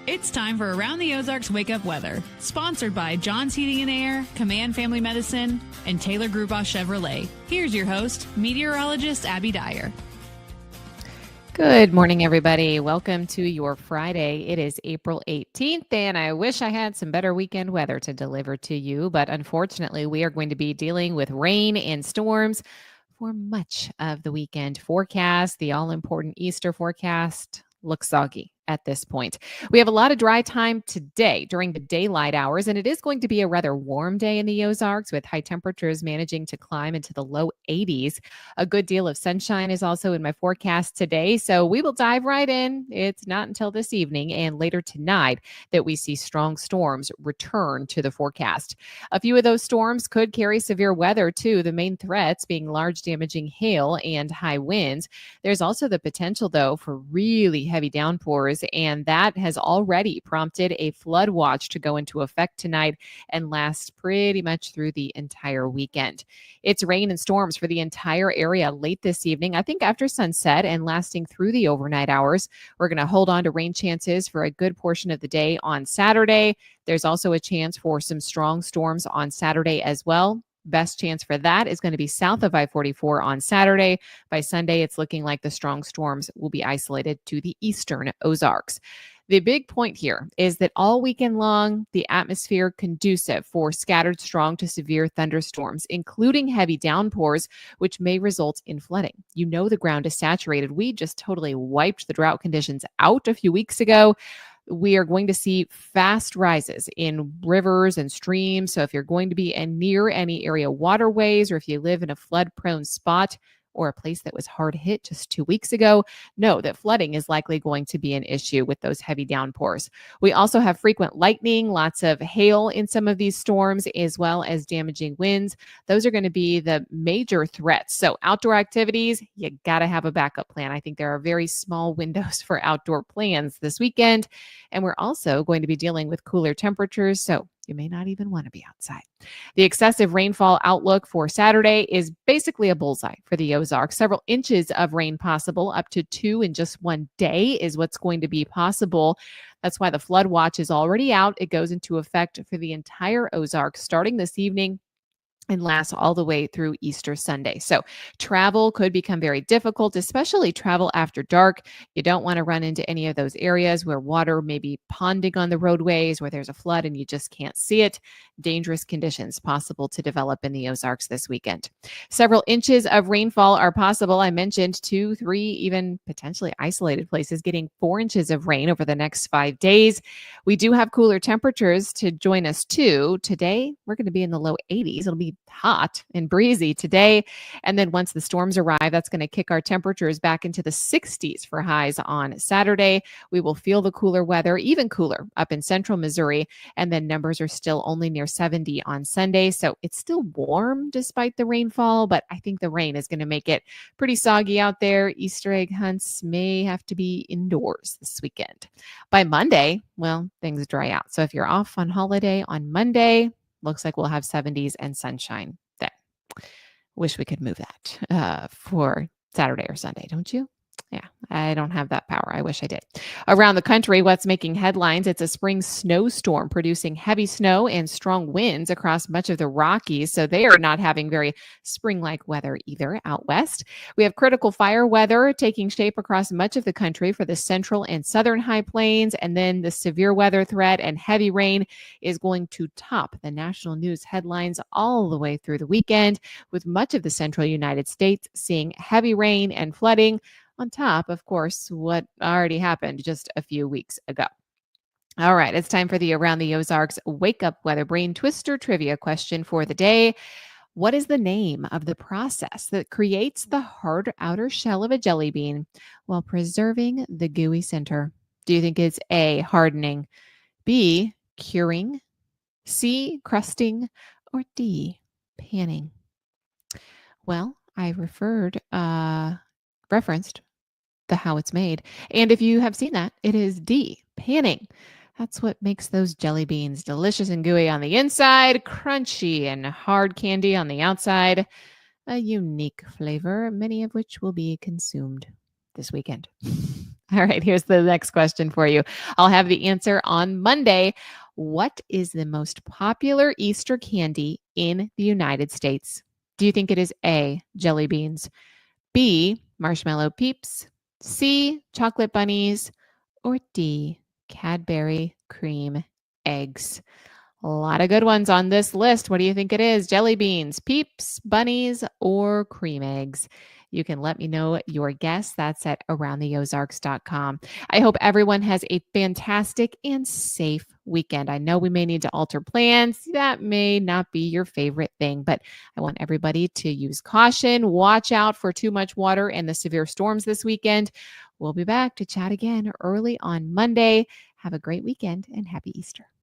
It's time for Around the Ozarks Wake Up Weather, sponsored by John's Heating and Air, Command Family Medicine, and Taylor Grubaugh Chevrolet. Here's your host, meteorologist Abby Dyer. Good morning, everybody. Welcome to your Friday. It is April 18th, and I wish I had some better weekend weather to deliver to you, but unfortunately, we are going to be dealing with rain and storms for much of the weekend. Forecast, the all-important Easter forecast, looks soggy at this point. We have a lot of dry time today during the daylight hours, and it is going to be a rather warm day in the Ozarks with high temperatures managing to climb into the low 80s. A good deal of sunshine is also in my forecast today, so we will dive right in. It's not until this evening and later tonight that we see strong storms return to the forecast. A few of those storms could carry severe weather too, the main threats being large damaging hail and high winds. There's also the potential, though, for really heavy downpours, and that has already prompted a flood watch to go into effect tonight and last pretty much through the entire weekend. It's rain and storms for the entire area late this evening, I think after sunset and lasting through the overnight hours. We're going to hold on to rain chances for a good portion of the day on Saturday. There's also a chance for some strong storms on Saturday as well. Best chance for that is going to be south of I-44 on Saturday. By Sunday, it's looking like the strong storms will be isolated to the eastern Ozarks. The big point here is that all weekend long, the atmosphere conducive for scattered strong to severe thunderstorms, including heavy downpours, which may result in flooding. You know the ground is saturated. We just totally wiped the drought conditions out a few weeks ago. We are going to see fast rises in rivers and streams. So if you're going to be near any area waterways, or if you live in a flood-prone spot or a place that was hard hit just 2 weeks ago, know that flooding is likely going to be an issue with those heavy downpours. We also have frequent lightning, lots of hail in some of these storms, as well as damaging winds. Those are going to be the major threats. So outdoor activities, you got to have a backup plan. I think there are very small windows for outdoor plans this weekend. And we're also going to be dealing with cooler temperatures, so you may not even want to be outside. The excessive rainfall outlook for Saturday is basically a bullseye for the Ozarks. Several inches of rain possible, up to 2 in just one day is what's going to be possible. That's why the flood watch is already out. It goes into effect for the entire Ozarks starting this evening and lasts all the way through Easter Sunday. So travel could become very difficult, especially travel after dark. You don't want to run into any of those areas where water may be ponding on the roadways, where there's a flood and you just can't see it. Dangerous conditions possible to develop in the Ozarks this weekend. Several inches of rainfall are possible. I mentioned 2, 3, even potentially isolated places getting 4 inches of rain over the next 5 days. We do have cooler temperatures to join us too. Today, we're going to be in the low 80s. It'll be hot and breezy today. And then once the storms arrive, that's going to kick our temperatures back into the 60s for highs on Saturday. We will feel the cooler weather, even cooler up in central Missouri. And then numbers are still only near 70 on Sunday. So it's still warm despite the rainfall, but I think the rain is going to make it pretty soggy out there. Easter egg hunts may have to be indoors this weekend. By Monday, well, things dry out. So if you're off on holiday on Monday, looks like we'll have 70s and sunshine then. Wish we could move that for Saturday or Sunday, don't you? Yeah, I don't have that power. I wish I did. Around the country, what's making headlines? It's a spring snowstorm producing heavy snow and strong winds across much of the Rockies. So they are not having very spring-like weather either out west. We have critical fire weather taking shape across much of the country for the central and southern high plains. And then the severe weather threat and heavy rain is going to top the national news headlines all the way through the weekend, with much of the central United States seeing heavy rain and flooding, on top, of course, what already happened just a few weeks ago. All right, it's time for the Around the Ozarks Wake Up Weather Brain Twister trivia question for the day. What is the name of the process that creates the hard outer shell of a jelly bean while preserving the gooey center? Do you think it's A, hardening, B, curing, C, crusting, or D, panning? Well, I referenced the how it's made. And if you have seen that, it is D, panning. That's what makes those jelly beans delicious and gooey on the inside, crunchy and hard candy on the outside. A unique flavor, many of which will be consumed this weekend. All right, here's the next question for you. I'll have the answer on Monday. What is the most popular Easter candy in the United States? Do you think it is A, jelly beans, B, marshmallow peeps, C, chocolate bunnies, or D, Cadbury cream eggs? A lot of good ones on this list. What do you think it is? Jelly beans, peeps, bunnies, or cream eggs? You can let me know your guess. That's at aroundtheozarks.com. I hope everyone has a fantastic and safe weekend. I know we may need to alter plans. That may not be your favorite thing, but I want everybody to use caution, watch out for too much water and the severe storms this weekend. We'll be back to chat again early on Monday. Have a great weekend and happy Easter.